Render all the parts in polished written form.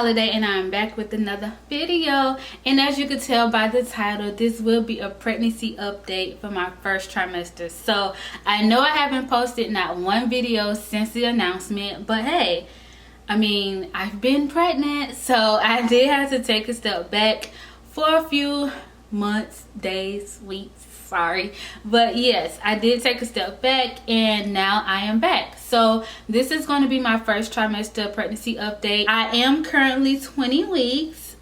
Holiday, and I'm back with another video. And as you can tell by the title, this will be a pregnancy update for my first trimester. So I know I haven't posted not one video since the announcement, but hey, I mean, I've been pregnant, so I did have to take a step back for a few months, days, weeks, sorry, but yes, I did take a step back and now I am back. So this is going to be my first trimester pregnancy update. I am currently 20 weeks,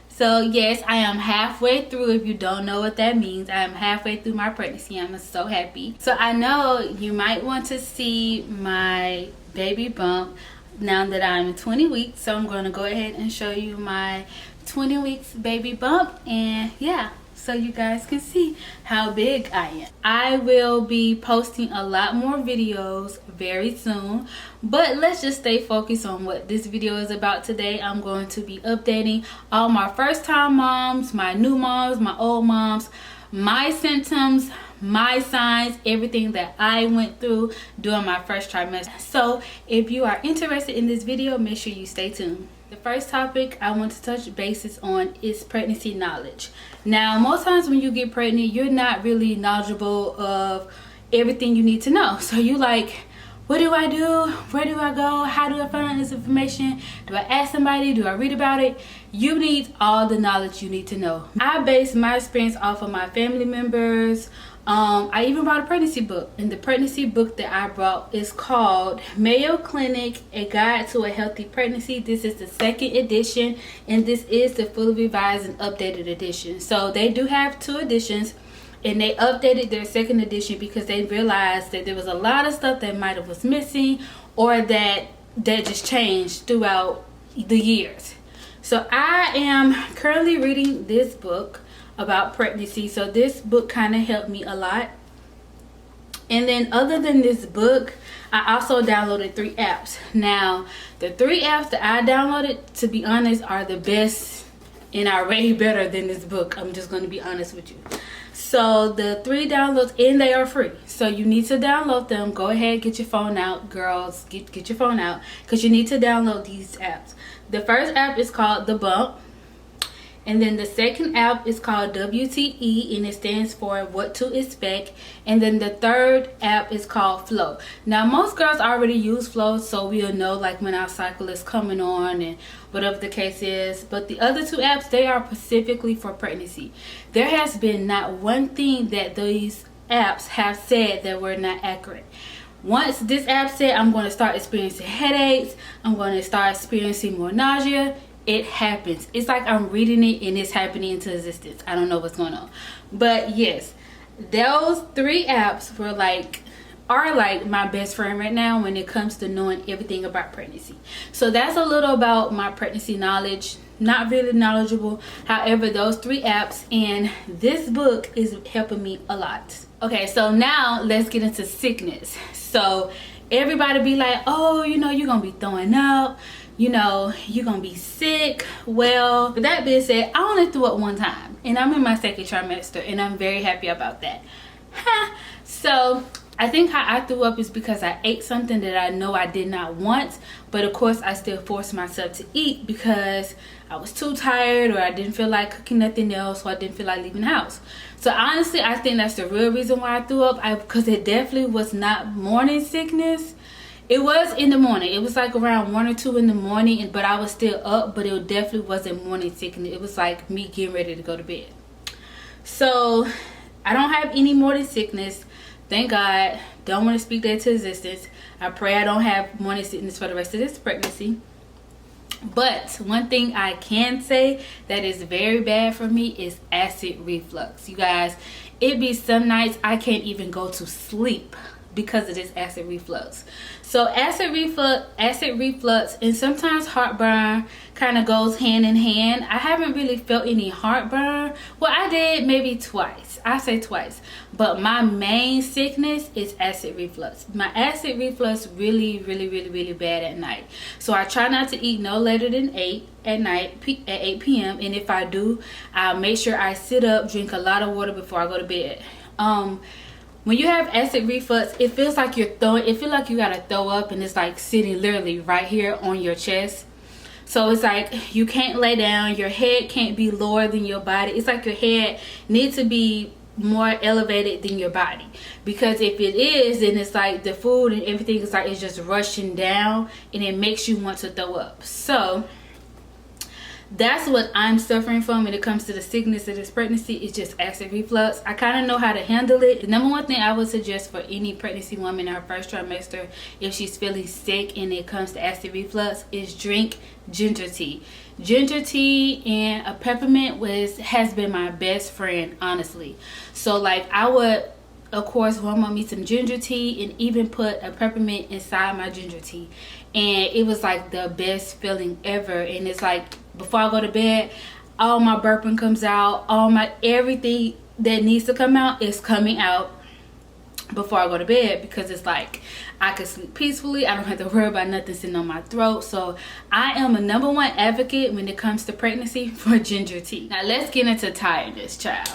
so yes, I am halfway through. If you don't know what that means, I am halfway through my pregnancy. I'm so happy. So I know you might want to see my baby bump now that I'm 20 weeks, so I'm going to go ahead and show you my 20 weeks baby bump, and yeah, so you guys can see how big I am. I will be posting a lot more videos very soon, but let's just stay focused on what this video is about today. I'm going to be updating all my first time moms, my new moms, my old moms, my symptoms, my signs, everything that I went through during my first trimester. So if you are interested in this video, make sure you stay tuned. The first topic I want to touch bases on is pregnancy knowledge. Now, most times when you get pregnant, you're not really knowledgeable of everything you need to know. So you like, what do I do? Where do I go? How do I find out this information? Do I ask somebody? Do I read about it? You need all the knowledge you need to know. I base my experience off of my family members. I even brought a pregnancy book, and the pregnancy book that I brought is called Mayo Clinic, A Guide to a Healthy Pregnancy. This is the second edition, and this is the fully revised and updated edition. So they do have two editions, and they updated their second edition because they realized that there was a lot of stuff that might have was missing, or that just changed throughout the years. So I am currently reading this book about pregnancy, so this book kind of helped me a lot. And then other than this book, I also downloaded 3 apps. Now the 3 apps that I downloaded, to be honest, are the best and are way better than this book. I'm just going to be honest with you. So the 3 downloads, and they are free, so you need to download them. Go ahead, get your phone out, girls, get your phone out, because you need to download these apps. The first app is called The Bump. And then the second app is called WTE, and it stands for What to Expect. And then the third app is called Flow. Now, most girls already use Flow, so we'll know like when our cycle is coming on and whatever the case is. But the other 2 apps, they are specifically for pregnancy. There has been not one thing that these apps have said that were not accurate. Once this app said I'm going to start experiencing headaches, I'm going to start experiencing more nausea, it happens. It's like I'm reading it and it's happening into existence. I don't know what's going on, but yes, those 3 apps are like my best friend right now when it comes to knowing everything about pregnancy. So that's a little about my pregnancy knowledge. Not really knowledgeable, however, those 3 apps and this book is helping me a lot. Okay, so now let's get into sickness. So everybody be like, oh, you know, you're gonna be throwing up, you know, you're gonna be sick. Well, with that being said, I only threw up one time, and I'm in my second trimester, and I'm very happy about that. So I think how I threw up is because I ate something that I know I did not want, but of course I still forced myself to eat because I was too tired, or I didn't feel like cooking nothing else, or I didn't feel like leaving the house. So honestly, I think that's the real reason why I threw up, because it definitely was not morning sickness. It was in the morning. It was like around 1 or 2 in the morning, but I was still up, but it definitely wasn't morning sickness. It was like me getting ready to go to bed. So I don't have any morning sickness. Thank God. Don't want to speak that to existence. I pray I don't have morning sickness for the rest of this pregnancy. But one thing I can say that is very bad for me is acid reflux. You guys, it be some nights I can't even go to sleep because of this acid reflux. So acid reflux and sometimes heartburn kind of goes hand in hand. I haven't really felt any heartburn. Well, I did maybe twice. I say twice. But my main sickness is acid reflux. My acid reflux really bad at night. So I try not to eat no later than 8 at night, at 8 p.m. And if I do, I'll make sure I sit up, drink a lot of water before I go to bed. When you have acid reflux, it feels like you gotta throw up, and it's like sitting literally right here on your chest. So it's like you can't lay down, your head can't be lower than your body. It's like your head needs to be more elevated than your body, because if it is, then it's like the food and everything is like it's just rushing down and it makes you want to throw up. So that's what I'm suffering from when it comes to the sickness of this pregnancy. It's just acid reflux. I kind of know how to handle it. The number one thing I would suggest for any pregnancy woman in her first trimester, if she's feeling sick and it comes to acid reflux, is drink ginger tea. Ginger tea and a peppermint has been my best friend, honestly. So like I would, of course, warm me some ginger tea and even put a peppermint inside my ginger tea, and it was like the best feeling ever. And it's like before I go to bed, all my burping comes out, all my everything that needs to come out is coming out before I go to bed, because it's like I can sleep peacefully. I don't have to worry about nothing sitting on my throat. So I am a #1 advocate when it comes to pregnancy for ginger tea. Now let's get into tiredness, child.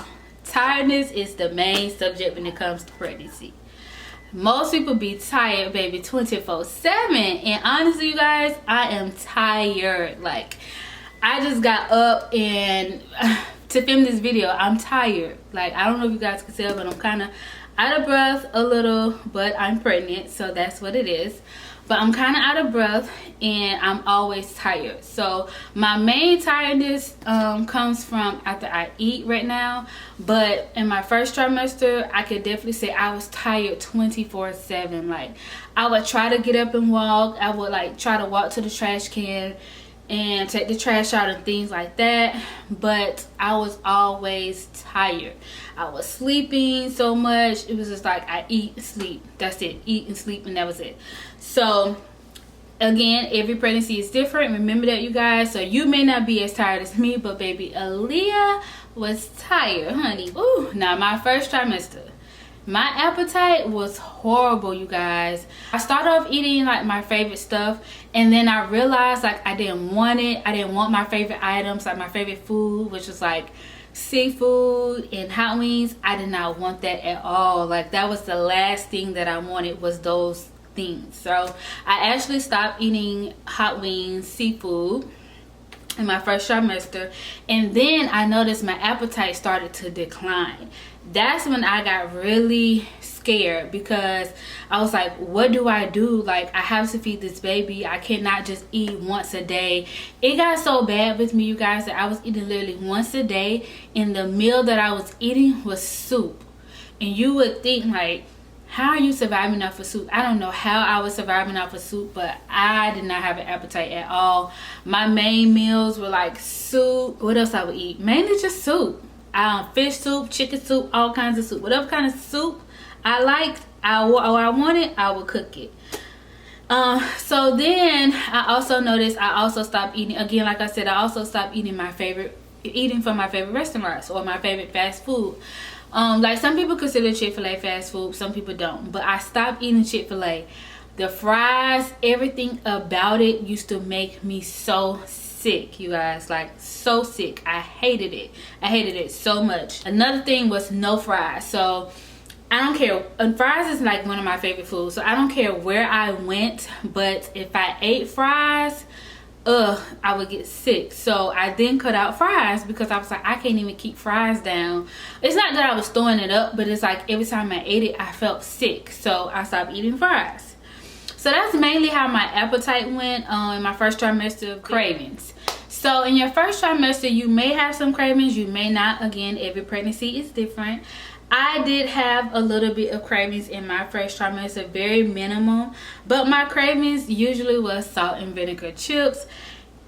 Tiredness is the main subject when it comes to pregnancy. Most people be tired, baby, 24/7. And honestly, you guys, I am tired. Like, I just got up and to film this video, I'm tired. Like, I don't know if you guys can tell, but I'm kind of out of breath a little, but I'm pregnant, so that's what it is. But I'm kind of out of breath and I'm always tired. So my main tiredness comes from after I eat right now. But in my first trimester, I could definitely say I was tired 24/7. Like, I would try to get up and walk. I would like try to walk to the trash can and take the trash out and things like that, but I was always tired. I was sleeping so much. It was just like I eat and sleep, that's it. Eat and sleep, and that was it. So again, every pregnancy is different, remember that, you guys. So you may not be as tired as me, but baby Aaliyah was tired, honey. Ooh, now my first trimester, my appetite was horrible, you guys. I started off eating like my favorite stuff, and then I realized like I didn't want it. I didn't want my favorite items, like my favorite food, which was like seafood and hot wings. I did not want that at all. Like, that was the last thing that I wanted, was those things. So I actually stopped eating hot wings, seafood in my first trimester, and then I noticed my appetite started to decline. That's when I got really scared, because I was like, what do I do? Like, I have to feed this baby. I cannot just eat once a day. It got so bad with me, you guys, that I was eating literally once a day, and the meal that I was eating was soup. And you would think like, how are you surviving off of soup? I don't know how I was surviving off of soup, but I did not have an appetite at all. My main meals were like soup. What else I would eat? Mainly just soup. Fish soup, chicken soup, all kinds of soup. Whatever kind of soup I liked, I wanted, I would cook it. So then I also noticed I also stopped eating. Again, like I said, I also stopped eating from my favorite restaurants or my favorite fast food. Like, some people consider Chick-fil-A fast food, some people don't. But I stopped eating Chick-fil-A. The fries, everything about it used to make me so sick, you guys. Like, so sick. I hated it. I hated it so much. Another thing was no fries. So I don't care. And fries is like one of my favorite foods. So I don't care where I went, but if I ate fries, I would get sick. So I then cut out fries, because I was like, I can't even keep fries down. It's not that I was throwing it up, but it's like every time I ate it, I felt sick. So I stopped eating fries. So that's mainly how my appetite went in my first trimester of cravings. So in your first trimester, you may have some cravings, you may not. Again, every pregnancy is different. I did have a little bit of cravings in my first trimester, very minimal, but my cravings usually was salt and vinegar chips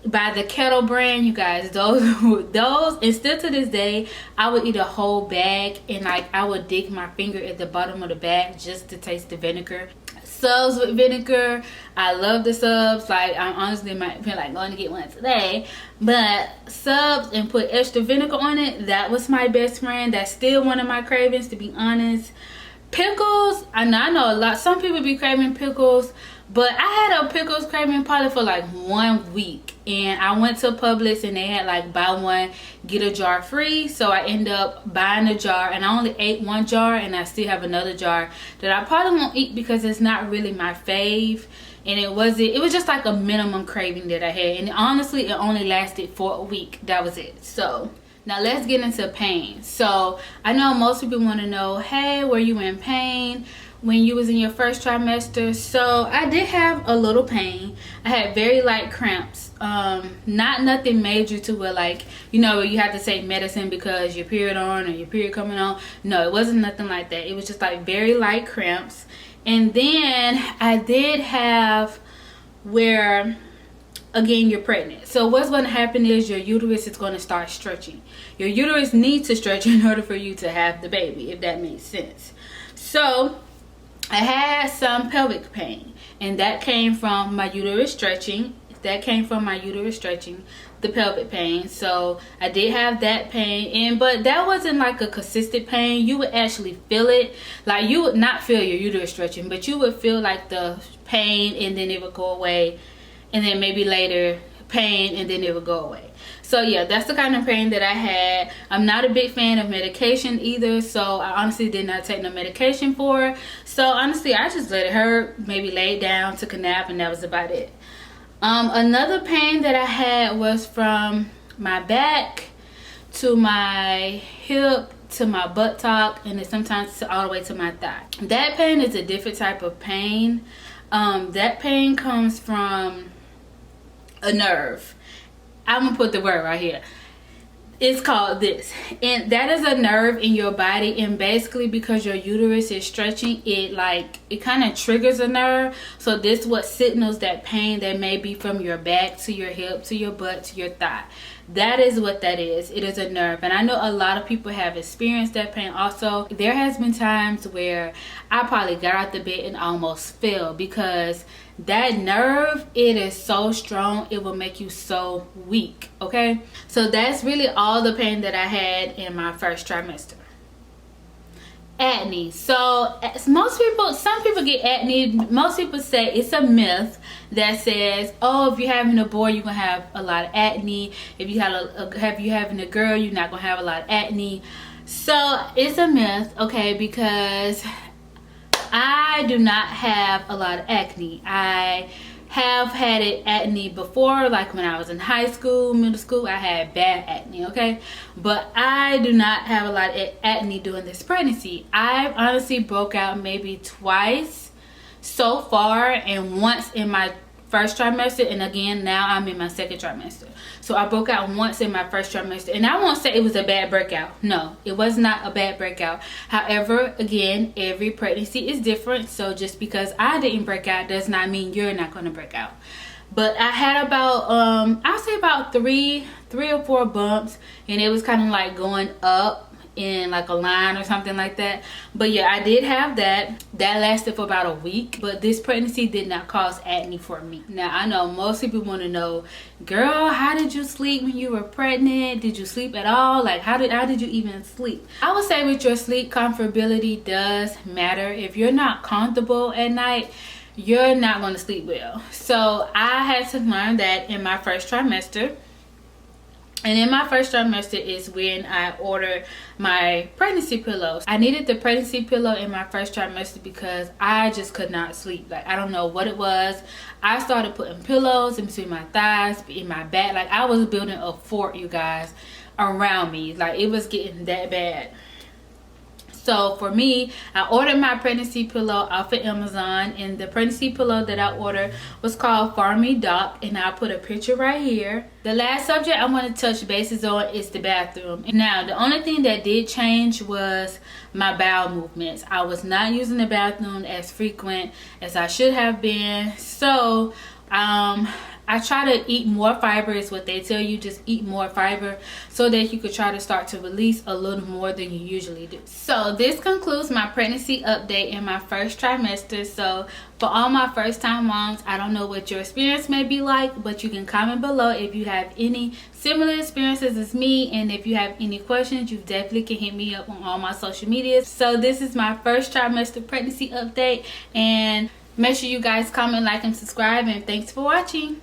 by the Kettle brand, you guys. Those and still to this day, I would eat a whole bag, and like I would dig my finger at the bottom of the bag just to taste the vinegar. Subs with vinegar, I love the subs. Like, I honestly might feel like going to get one today, but subs and put extra vinegar on it, that was my best friend. That's still one of my cravings, to be honest. Pickles, I know a lot, some people be craving pickles, But I had a pickles craving probably for like 1 week, and I went to Publix and they had like buy one get a jar free. So I ended up buying a jar, and I only ate 1 jar, and I still have another jar that I probably won't eat because it's not really my fave. And it was just like a minimum craving that I had, and honestly it only lasted for a week. That was it. So now let's get into pain. So I know most people want to know, hey, were you in pain when you was in your first trimester? So I did have a little pain. I had very light cramps, not nothing major to where, like, you know, you have to take medicine because your period on or your period coming on. No, it wasn't nothing like that. It was just like very light cramps. And then I did have where, again, you're pregnant. So what's going to happen is your uterus is going to start stretching. Your uterus needs to stretch in order for you to have the baby, if that makes sense. So I had some pelvic pain, and that came from my uterus stretching. The pelvic pain. So I did have that pain, but that wasn't like a consistent pain. You would actually feel it. Like, you would not feel your uterus stretching, but you would feel like the pain, and then it would go away, and then maybe later pain, and then it would go away. So yeah, that's the kind of pain that I had. I'm not a big fan of medication either, so I honestly did not take no medication for it. So honestly, I just let it hurt, maybe laid down, took a nap, and that was about it. Another pain that I had was from my back to my hip to my buttock, and then sometimes all the way to my thigh. That pain is a different type of pain. That pain comes from a nerve. I'm gonna put the word right here. It's called this, and that is a nerve in your body, and basically because your uterus is stretching, it kind of triggers a nerve. So this what signals that pain that may be from your back to your hip to your butt to your thigh. That is what that is. It is a nerve, and I know a lot of people have experienced that pain also. There has been times where I probably got out the bed and almost fell, because that nerve, it is so strong, it will make you so weak. Okay, so that's really all the pain that I had in my first trimester. Acne. So some people get acne. Most people say it's a myth that says, oh, if you're having a boy, you're gonna have a lot of acne. If you having a girl, you're not gonna have a lot of acne. So it's a myth, okay, because I do not have a lot of acne. I have had acne before, like when I was in high school, middle school. I had bad acne, okay, but I do not have a lot of acne during this pregnancy. I honestly broke out maybe twice so far, and once in my first trimester, and again now I'm in my second trimester. So I broke out once in my first trimester, and I won't say it was a bad breakout. No, it was not a bad breakout. However, again, every pregnancy is different, so just because I didn't break out does not mean you're not going to break out. But I had about I'll say about three or four bumps, and it was kind of like going up in like a line or something like that. But yeah, I did have that lasted for about a week, but this pregnancy did not cause acne for me. Now I know most people want to know, girl, how did you sleep when you were pregnant? Did you sleep at all? Like, how did you even sleep? I would say with your sleep, comfortability does matter. If you're not comfortable at night, you're not going to sleep well. So I had to learn that in my first trimester. And in my first trimester is when I ordered my pregnancy pillows. I needed the pregnancy pillow in my first trimester because I just could not sleep. Like, I don't know what it was. I started putting pillows in between my thighs, in my back. Like, I was building a fort, you guys, around me. Like, it was getting that bad. So for me, I ordered my pregnancy pillow off of Amazon, and the pregnancy pillow that I ordered was called Farmy Doc, and I'll put a picture right here. The last subject I want to touch bases on is the bathroom. Now, the only thing that did change was my bowel movements. I was not using the bathroom as frequent as I should have been. So I try to eat more fiber, is what they tell you. Just eat more fiber so that you could try to start to release a little more than you usually do. So this concludes my pregnancy update in my first trimester. So for all my first time moms, I don't know what your experience may be like, but you can comment below if you have any similar experiences as me, and if you have any questions, you definitely can hit me up on all my social medias. So this is my first trimester pregnancy update, and Make sure you guys comment, like, and subscribe, and thanks for watching.